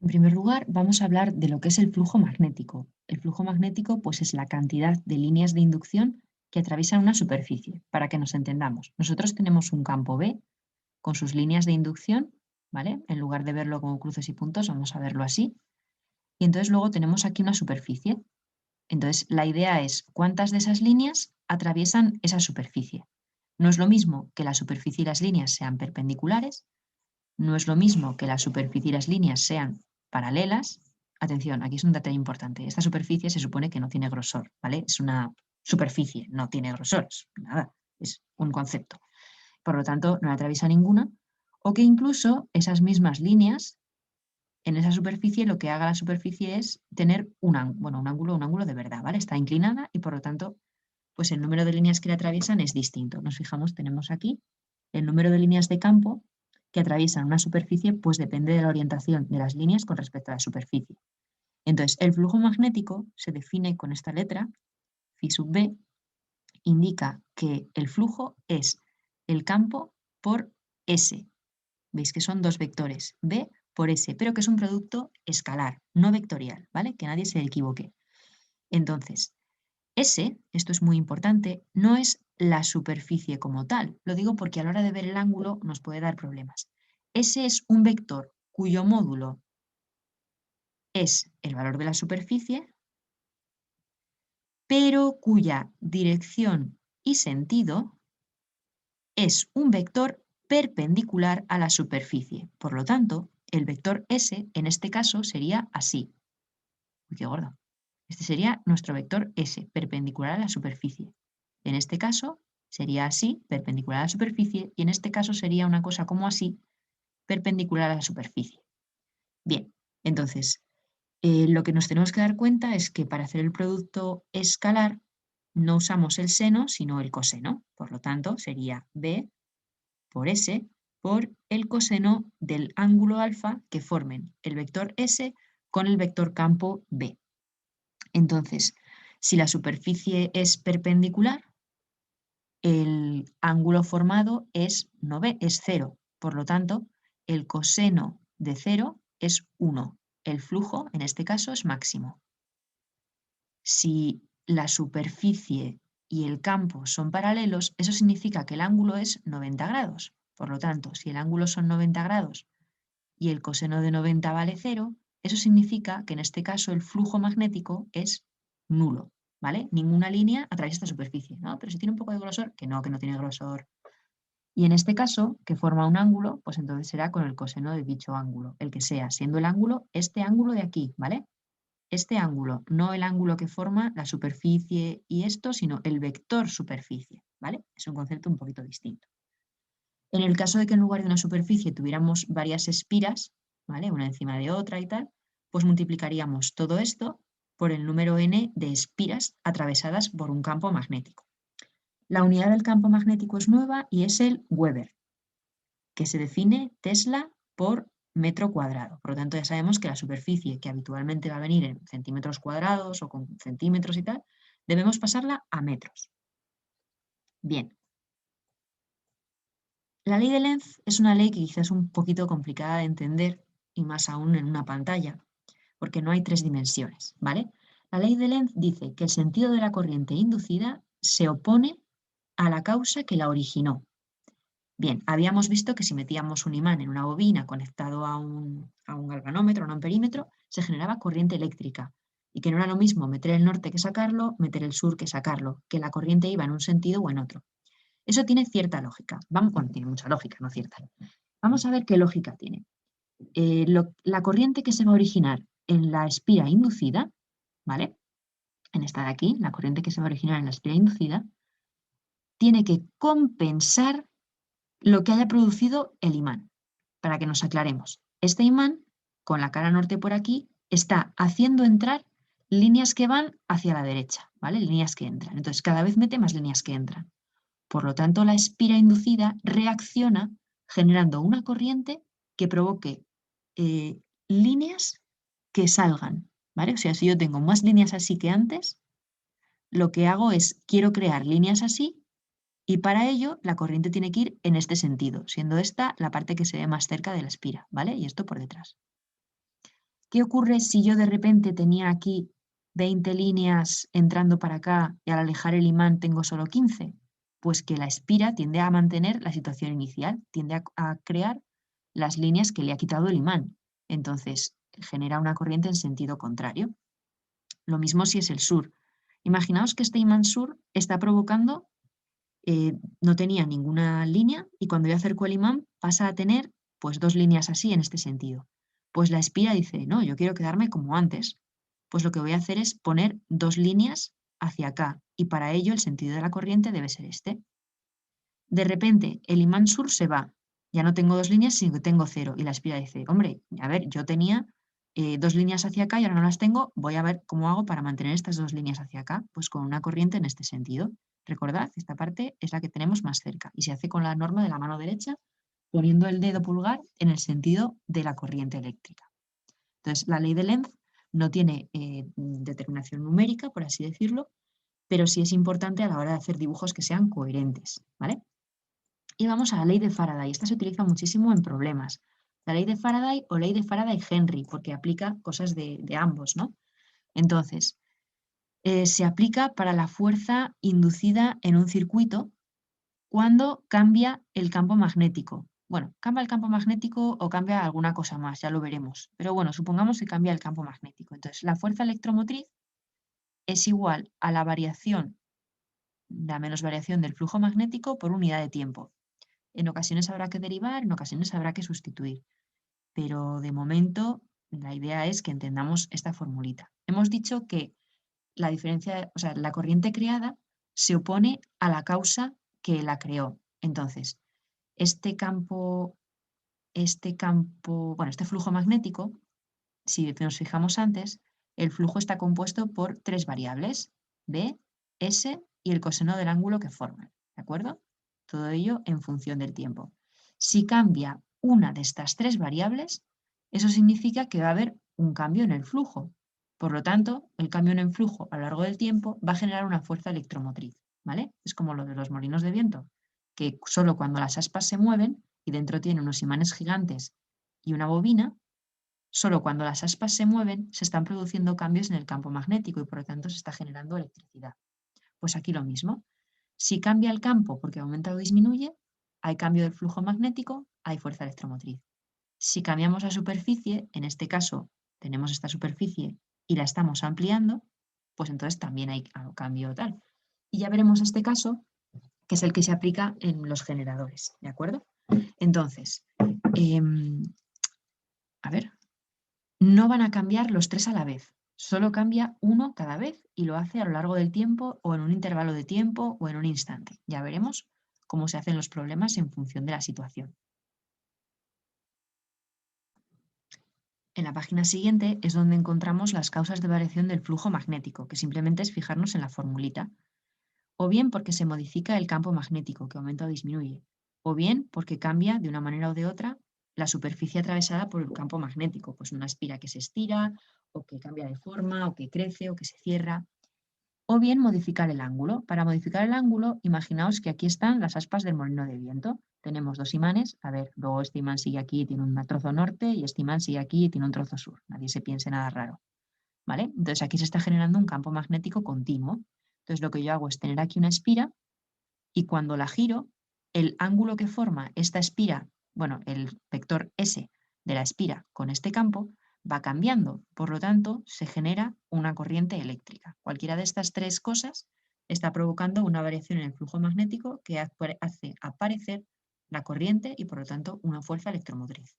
En primer lugar, vamos a hablar de lo que es el flujo magnético. El flujo magnético, pues, es la cantidad de líneas de inducción que atraviesan una superficie. Para que nos entendamos, nosotros tenemos un campo B con sus líneas de inducción, ¿vale? En lugar de verlo como cruces y puntos, vamos a verlo así. Y entonces luego tenemos aquí una superficie. Entonces, la idea es cuántas de esas líneas atraviesan esa superficie. No es lo mismo que la superficie y las líneas sean perpendiculares, no es lo mismo que la superficie y las líneas sean paralelas. Atención, aquí es un detalle importante. Esta superficie se supone que no tiene grosor, ¿vale? Es una superficie, no tiene grosor, es nada, es un concepto. Por lo tanto, no la atraviesa ninguna, o que incluso esas mismas líneas en esa superficie, lo que haga la superficie es tener un ángulo de verdad, ¿vale? Está inclinada y por lo tanto, pues el número de líneas que la atraviesan es distinto. Nos fijamos, tenemos aquí el número de líneas de campo que atraviesan una superficie, pues depende de la orientación de las líneas con respecto a la superficie. Entonces, el flujo magnético se define con esta letra, phi sub b, indica que el flujo es el campo por S. Veis que son dos vectores, B por S, pero que es un producto escalar, no vectorial, ¿vale? Que nadie se equivoque. Entonces, S, esto es muy importante, no es la superficie como tal. Lo digo porque a la hora de ver el ángulo nos puede dar problemas. S es un vector cuyo módulo es el valor de la superficie, pero cuya dirección y sentido es un vector perpendicular a la superficie. Por lo tanto, el vector S en este caso sería así. Uy, qué gordo. Este sería nuestro vector S, perpendicular a la superficie. En este caso sería así, perpendicular a la superficie, y en este caso sería una cosa como así, perpendicular a la superficie. Bien, entonces, lo que nos tenemos que dar cuenta es que para hacer el producto escalar no usamos el seno, sino el coseno. Por lo tanto, sería B por S por el coseno del ángulo alfa que formen el vector S con el vector campo B. Entonces, si la superficie es perpendicular, el ángulo formado es, no B, es 0. Por lo tanto, el coseno de 0 es 1. El flujo, en este caso, es máximo. Si la superficie y el campo son paralelos, eso significa que el ángulo es 90 grados. Por lo tanto, si el ángulo son 90 grados y el coseno de 90 vale 0, eso significa que en este caso el flujo magnético es nulo, ¿vale? Ninguna línea atraviesa esta superficie, ¿no? Pero si tiene un poco de grosor, que no tiene grosor. Y en este caso, que forma un ángulo, pues entonces será con el coseno de dicho ángulo, el que sea, siendo el ángulo este ángulo de aquí, ¿vale? Este ángulo, no el ángulo que forma la superficie y esto, sino el vector superficie, ¿vale? Es un concepto un poquito distinto. En el caso de que en lugar de una superficie tuviéramos varias espiras, ¿vale? Una encima de otra y tal, pues multiplicaríamos todo esto por el número n de espiras atravesadas por un campo magnético. La unidad del campo magnético es nueva y es el Weber, que se define Tesla por metro cuadrado. Por lo tanto, ya sabemos que la superficie que habitualmente va a venir en centímetros cuadrados o con centímetros y tal, debemos pasarla a metros. Bien. La ley de Lenz es una ley que quizás es un poquito complicada de entender y más aún en una pantalla, porque no hay tres dimensiones, ¿vale? La ley de Lenz dice que el sentido de la corriente inducida se opone a la causa que la originó. Bien, habíamos visto que si metíamos un imán en una bobina conectado a un galvanómetro, a un amperímetro, se generaba corriente eléctrica y que no era lo mismo meter el norte que sacarlo, meter el sur que sacarlo, que la corriente iba en un sentido o en otro. Eso tiene cierta lógica. Bueno, tiene mucha lógica, no cierta. Vamos a ver qué lógica tiene. La corriente que se va a originar en la espira inducida, ¿vale? En esta de aquí, la corriente que se va a originar en la espira inducida, tiene que compensar lo que haya producido el imán. Para que nos aclaremos, este imán, con la cara norte por aquí, está haciendo entrar líneas que van hacia la derecha, ¿vale? Líneas que entran. Entonces, cada vez mete más líneas que entran. Por lo tanto, la espira inducida reacciona generando una corriente que provoque líneas que salgan, ¿vale? O sea, si yo tengo más líneas así que antes, lo que hago es, quiero crear líneas así y para ello la corriente tiene que ir en este sentido, siendo esta la parte que se ve más cerca de la espira, ¿vale? Y esto por detrás. ¿Qué ocurre si yo de repente tenía aquí 20 líneas entrando para acá y al alejar el imán tengo solo 15? Pues que la espira tiende a mantener la situación inicial, tiende a crear las líneas que le ha quitado el imán. Entonces genera una corriente en sentido contrario. Lo mismo si es el sur. Imaginaos que este imán sur está provocando, no tenía ninguna línea y cuando yo acerco el imán pasa a tener pues 2 líneas así en este sentido. Pues la espira dice, no, yo quiero quedarme como antes. Pues lo que voy a hacer es poner 2 líneas hacia acá y para ello el sentido de la corriente debe ser este. De repente el imán sur se va, ya no tengo 2 líneas, sino que tengo 0 y la espira dice, hombre, a ver, yo tenía 2 líneas hacia acá y ahora no las tengo, voy a ver cómo hago para mantener estas 2 líneas hacia acá, pues con una corriente en este sentido. Recordad, esta parte es la que tenemos más cerca y se hace con la norma de la mano derecha, poniendo el dedo pulgar en el sentido de la corriente eléctrica. Entonces, la ley de Lenz no tiene determinación numérica, por así decirlo, pero sí es importante a la hora de hacer dibujos que sean coherentes, ¿vale? Y vamos a la ley de Faraday. Esta se utiliza muchísimo en problemas. La ley de Faraday o ley de Faraday-Henry, porque aplica cosas de ambos, ¿no? Entonces, se aplica para la fuerza inducida en un circuito cuando cambia el campo magnético. Bueno, cambia el campo magnético o cambia alguna cosa más, ya lo veremos. Pero bueno, supongamos que cambia el campo magnético. Entonces, la fuerza electromotriz es igual a la variación, la menos variación del flujo magnético por unidad de tiempo. En ocasiones habrá que derivar, en ocasiones habrá que sustituir. Pero de momento la idea es que entendamos esta formulita. Hemos dicho que la diferencia, o sea, la corriente creada se opone a la causa que la creó. Entonces, este flujo magnético, si nos fijamos antes, el flujo está compuesto por 3 variables, B, S y el coseno del ángulo que forman, ¿de acuerdo? Todo ello en función del tiempo. Si cambia una de estas 3 variables, eso significa que va a haber un cambio en el flujo. Por lo tanto, el cambio en el flujo a lo largo del tiempo va a generar una fuerza electromotriz, ¿vale? Es como lo de los molinos de viento, que solo cuando las aspas se mueven y dentro tiene unos imanes gigantes y una bobina, solo cuando las aspas se mueven se están produciendo cambios en el campo magnético y por lo tanto se está generando electricidad. Pues aquí lo mismo. Si cambia el campo porque aumenta o disminuye, hay cambio del flujo magnético, hay fuerza electromotriz. Si cambiamos la superficie, en este caso tenemos esta superficie y la estamos ampliando, pues entonces también hay cambio tal. Y ya veremos este caso, que es el que se aplica en los generadores, ¿de acuerdo? Entonces, a ver, no van a cambiar los 3 a la vez, solo cambia uno cada vez y lo hace a lo largo del tiempo o en un intervalo de tiempo o en un instante. Ya veremos cómo se hacen los problemas en función de la situación. En la página siguiente es donde encontramos las causas de variación del flujo magnético, que simplemente es fijarnos en la formulita. O bien porque se modifica el campo magnético, que aumenta o disminuye. O bien porque cambia de una manera o de otra la superficie atravesada por el campo magnético, pues una espira que se estira, o que cambia de forma, o que crece, o que se cierra. O bien modificar el ángulo. Para modificar el ángulo, imaginaos que aquí están las aspas del molino de viento. Tenemos 2 imanes. A ver, luego este imán sigue aquí y tiene un trozo norte y este imán sigue aquí y tiene un trozo sur. Nadie se piense nada raro. ¿Vale? Entonces aquí se está generando un campo magnético continuo. Entonces lo que yo hago es tener aquí una espira y cuando la giro, el ángulo que forma esta espira, bueno, el vector S de la espira con este campo, va cambiando. Por lo tanto, se genera una corriente eléctrica. Cualquiera de estas 3 cosas está provocando una variación en el flujo magnético que hace aparecer la corriente y, por lo tanto, una fuerza electromotriz.